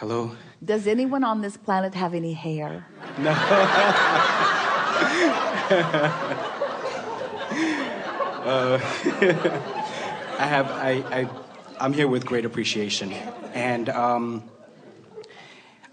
Hello? Does anyone on this planet have any hair? No. I'm here with great appreciation. And I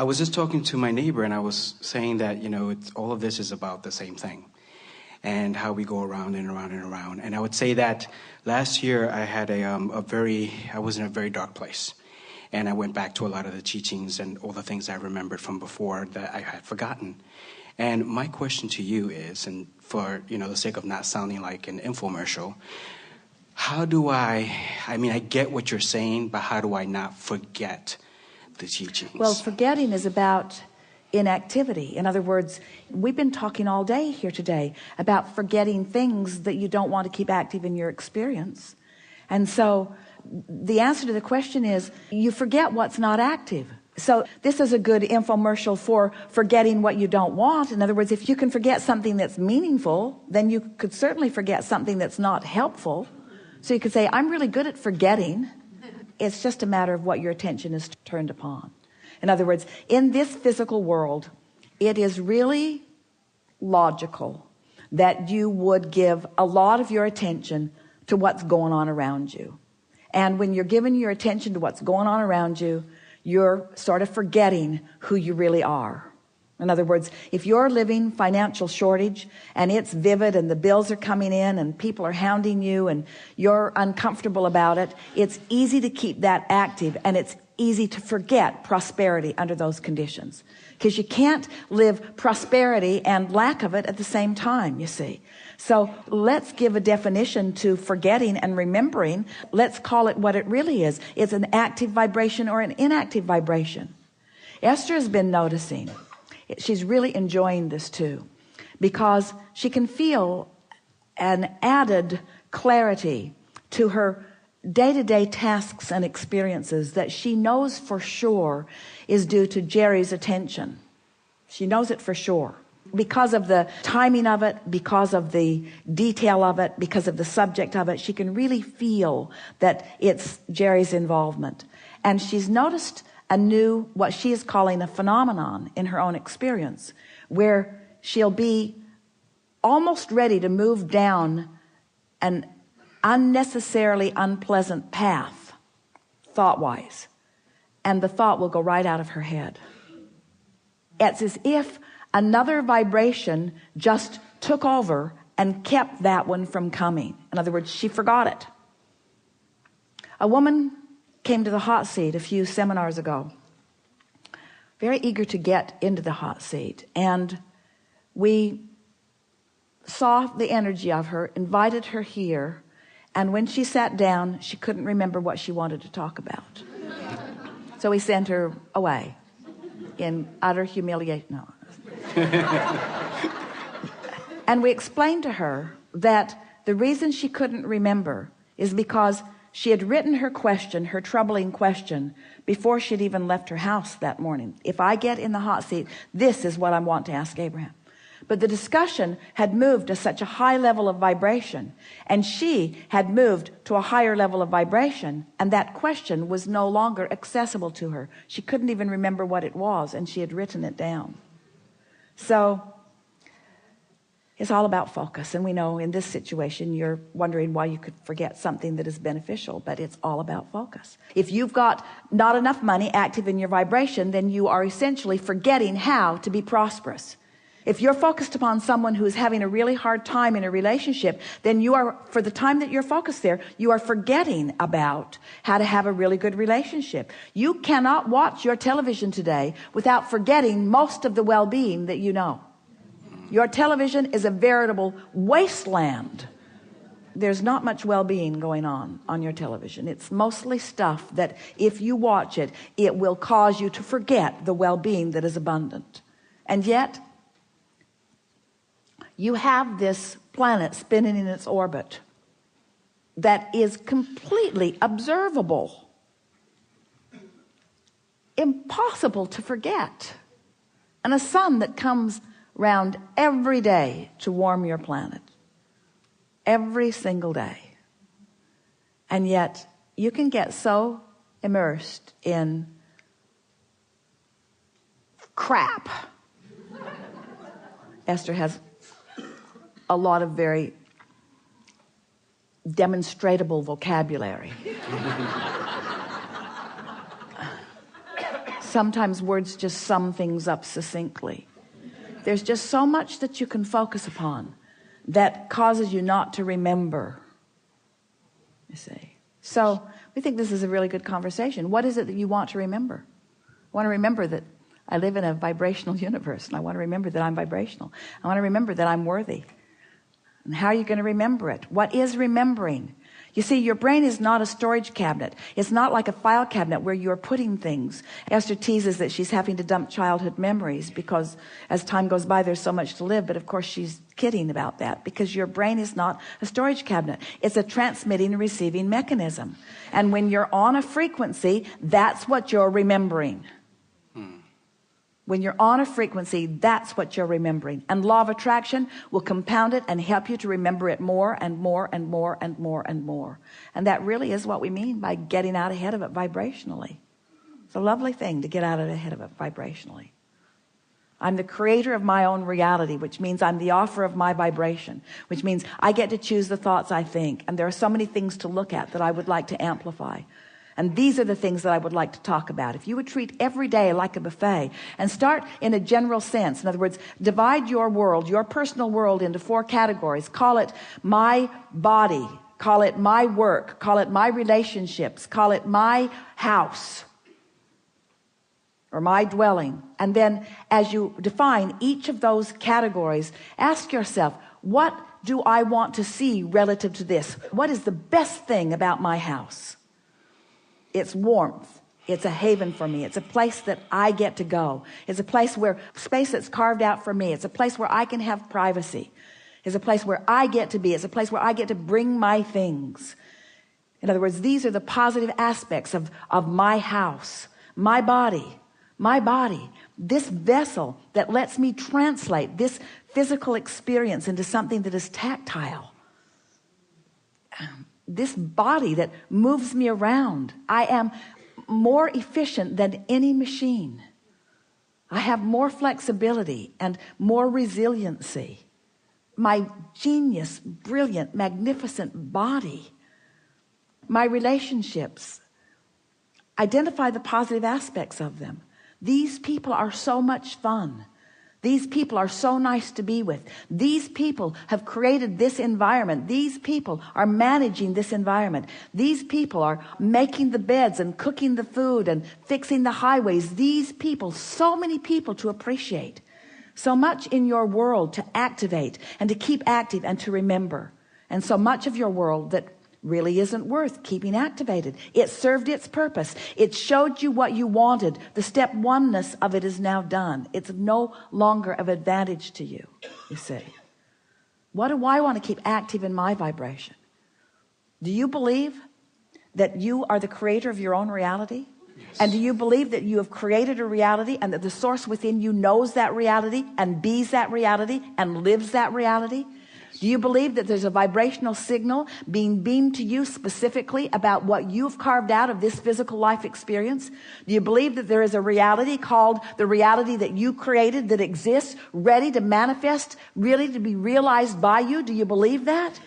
was just talking to my neighbor, and I was saying that, all of this is about the same thing, and how we go around and around and around. And I would say that last year I had I was in a very dark place. And I went back to a lot of the teachings and all the things I remembered from before that I had forgotten. And my question to you is, and for the sake of not sounding like an infomercial, how do I get what you're saying, but how do I not forget the teachings? Well, forgetting is about inactivity. In other words, we've been talking all day here today about forgetting things that you don't want to keep active in your experience. And so the answer to the question is you forget what's not active. So this is a good infomercial for forgetting what you don't want. In other words, if you can forget something that's meaningful, then you could certainly forget something that's not helpful. So you could say, I'm really good at forgetting. It's just a matter of what your attention is turned upon. In other words, in this physical world, it is really logical that you would give a lot of your attention to what's going on around you. And when you're giving your attention to what's going on around you, you're sort of forgetting who you really are. In other words, if you're living financial shortage and it's vivid and the bills are coming in and people are hounding you and you're uncomfortable about it, it's easy to keep that active, and it's easy to forget prosperity under those conditions, because you can't live prosperity and lack of it at the same time, you see. So let's give a definition to forgetting and remembering. Let's call it what it really is. It's an active vibration or an inactive vibration. Esther has been noticing. She's really enjoying this too, because she can feel an added clarity to her day-to-day tasks and experiences that she knows for sure is due to Jerry's attention. She knows it for sure. Because of the timing of it, because of the detail of it, because of the subject of it, she can really feel that it's Jerry's involvement. And she's noticed a new, what she is calling a phenomenon in her own experience, where she'll be almost ready to move down an unnecessarily unpleasant path, thought-wise, and the thought will go right out of her head. It's as if another vibration just took over and kept that one from coming. In other words, she forgot it. A woman came to the hot seat a few seminars ago, very eager to get into the hot seat, and we saw the energy of her, invited her here, and when she sat down, she couldn't remember what she wanted to talk about. So we sent her away in utter humiliation. No. And we explained to her that the reason she couldn't remember is because she had written her question, her troubling question, before she'd even left her house that morning. If I get in the hot seat, this is what I want to ask Abraham. But the discussion had moved to such a high level of vibration, and she had moved to a higher level of vibration, and that question was no longer accessible to her. She couldn't even remember what it was, and she had written it down. So it's all about focus. And we know in this situation, you're wondering why you could forget something that is beneficial, but it's all about focus. If you've got not enough money active in your vibration, then you are essentially forgetting how to be prosperous. If you're focused upon someone who's having a really hard time in a relationship, then you are, for the time that you're focused there, you are forgetting about how to have a really good relationship. You cannot watch your television today without forgetting most of the well-being that you know. Your television is a veritable wasteland. There's not much well-being going on your television. It's mostly stuff that if you watch it, it will cause you to forget the well-being that is abundant. And yet, you have this planet spinning in its orbit that is completely observable, impossible to forget, and a sun that comes round every day to warm your planet, every single day. And yet you can get so immersed in crap. Esther has a lot of very demonstrable vocabulary. Sometimes words just sum things up succinctly. There's just so much that you can focus upon that causes you not to remember, you see. So we think this is a really good conversation. What is it that you want to remember? I want to remember that I live in a vibrational universe, and I want to remember that I'm vibrational. I want to remember that I'm worthy. And how are you going to remember it? What is remembering? You see, your brain is not a storage cabinet. It's not like a file cabinet where you're putting things. Esther teases that she's having to dump childhood memories because as time goes by, there's so much to live. But of course, she's kidding about that, because your brain is not a storage cabinet. It's a transmitting and receiving mechanism. And when you're on a frequency, that's what you're remembering. When you're on a frequency, that's what you're remembering. And law of attraction will compound it and help you to remember it more and more and more and more and more. And that really is what we mean by getting out ahead of it vibrationally. It's a lovely thing to get out ahead of it vibrationally. I'm the creator of my own reality, which means I'm the author of my vibration, which means I get to choose the thoughts I think. And there are so many things to look at that I would like to amplify. And these are the things that I would like to talk about. If you would treat every day like a buffet and start in a general sense, in other words, divide your world, your personal world, into 4 categories. Call it my body, call it my work, call it my relationships, call it my house or my dwelling. And then as you define each of those categories, ask yourself, what do I want to see relative to this? What is the best thing about my house? It's warmth. It's a haven for me. It's a place that I get to go. It's a place where space that's carved out for me. It's a place where I can have privacy. It's a place where I get to be. It's a place where I get to bring my things. In other words, these are the positive aspects of my house, my body, this vessel that lets me translate this physical experience into something that is tactile. This body that moves me around. I am more efficient than any machine. I have more flexibility and more resiliency. My genius, brilliant, magnificent body. My relationships. Identify the positive aspects of them. These people are so much fun. These people are so nice to be with. These people have created this environment. These people are managing this environment. These people are making the beds and cooking the food and fixing the highways. These people, so many people to appreciate. So much in your world to activate and to keep active and to remember. And so much of your world that really isn't worth keeping activated. It served its purpose. It showed you what you wanted. The step oneness of it is now done. It's no longer of advantage to you, you see. What do I want to keep active in my vibration? Do you believe that you are the creator of your own reality? Yes. And do you believe that you have created a reality and that the source within you knows that reality and bees that reality and lives that reality? Do you believe that there's a vibrational signal being beamed to you specifically about what you've carved out of this physical life experience? Do you believe that there is a reality called the reality that you created that exists, ready to manifest, really to be realized by you? Do you believe that?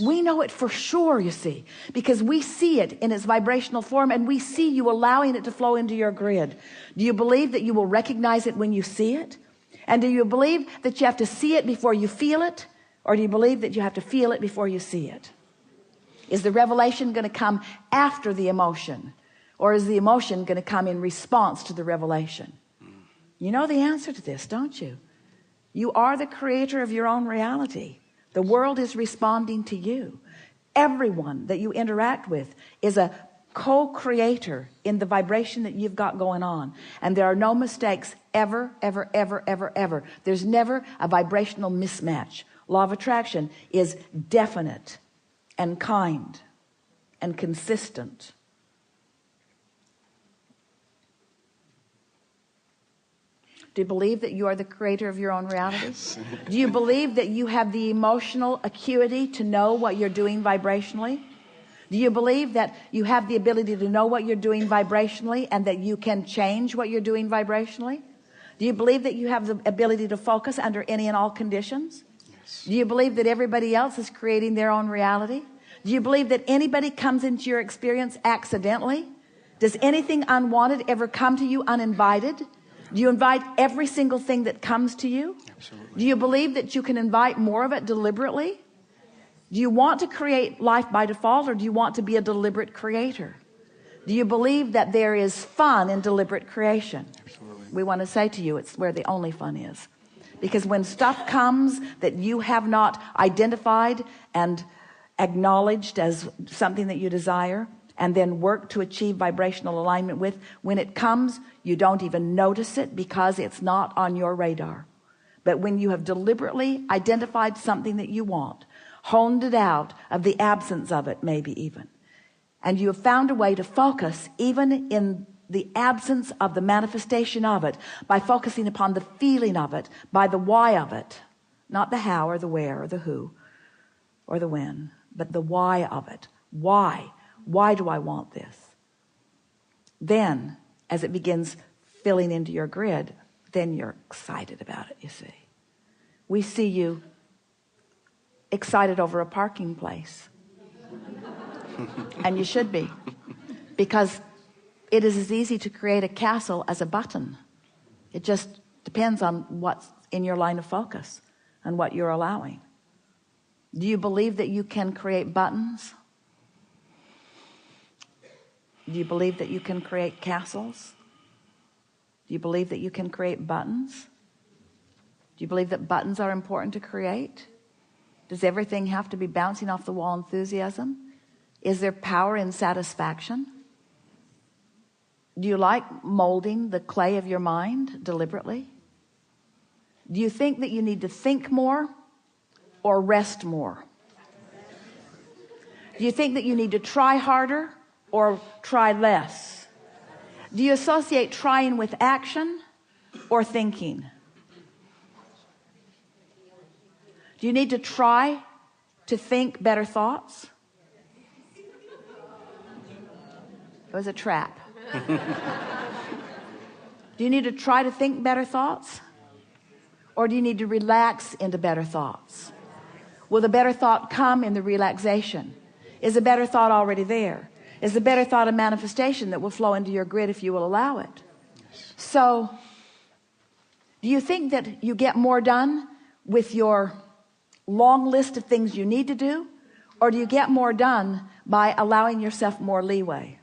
We know it for sure, you see, because we see it in its vibrational form and we see you allowing it to flow into your grid. Do you believe that you will recognize it when you see it? And do you believe that you have to see it before you feel it? Or do you believe that you have to feel it before you see it? Is the revelation going to come after the emotion? Or is the emotion going to come in response to the revelation? You know the answer to this, don't you? You are the creator of your own reality. The world is responding to you. Everyone that you interact with is a co-creator in the vibration that you've got going on. And there are no mistakes ever, ever, ever, ever, ever. There's never a vibrational mismatch. Law of attraction is definite and kind and consistent. Do you believe that you are the creator of your own reality? Yes. Do you believe that you have the emotional acuity to know what you're doing vibrationally? Do you believe that you have the ability to know what you're doing vibrationally and that you can change what you're doing vibrationally? Do you believe that you have the ability to focus under any and all conditions? Yes. Do you believe that everybody else is creating their own reality? Do you believe that anybody comes into your experience accidentally? Does anything unwanted ever come to you uninvited? Do you invite every single thing that comes to you? Absolutely. Do you believe that you can invite more of it deliberately? Do you want to create life by default, or do you want to be a deliberate creator? Do you believe that there is fun in deliberate creation? Absolutely. We want to say to you, it's where the only fun is. Because when stuff comes that you have not identified and acknowledged as something that you desire, and then work to achieve vibrational alignment with, when it comes, you don't even notice it because it's not on your radar. But when you have deliberately identified something that you want, honed it out of the absence of it, maybe even, and you have found a way to focus even in the absence of the manifestation of it, by focusing upon the feeling of it, by the why of it, not the how or the where or the who or the when, but the why of it. Why do I want this? Then as it begins filling into your grid, then you're excited about it. You see, we see you excited over a parking place. And you should be, because it is as easy to create a castle as a button. It just depends on what's in your line of focus and what you're allowing. Do you believe that you can create buttons? Do you believe that you can create castles? Do you believe that you can create buttons? Do you believe that buttons are important to create? Does everything have to be bouncing off the wall enthusiasm? Is there power in satisfaction? Do you like molding the clay of your mind deliberately? Do you think that you need to think more or rest more? Do you think that you need to try harder or try less? Do you associate trying with action or thinking? Do you need to try to think better thoughts? It was a trap. Do you need to try to think better thoughts? Or do you need to relax into better thoughts? Will the better thought come in the relaxation? Is the better thought already there? Is the better thought a manifestation that will flow into your grid if you will allow it? So, do you think that you get more done with your long list of things you need to do? Or do you get more done by allowing yourself more leeway?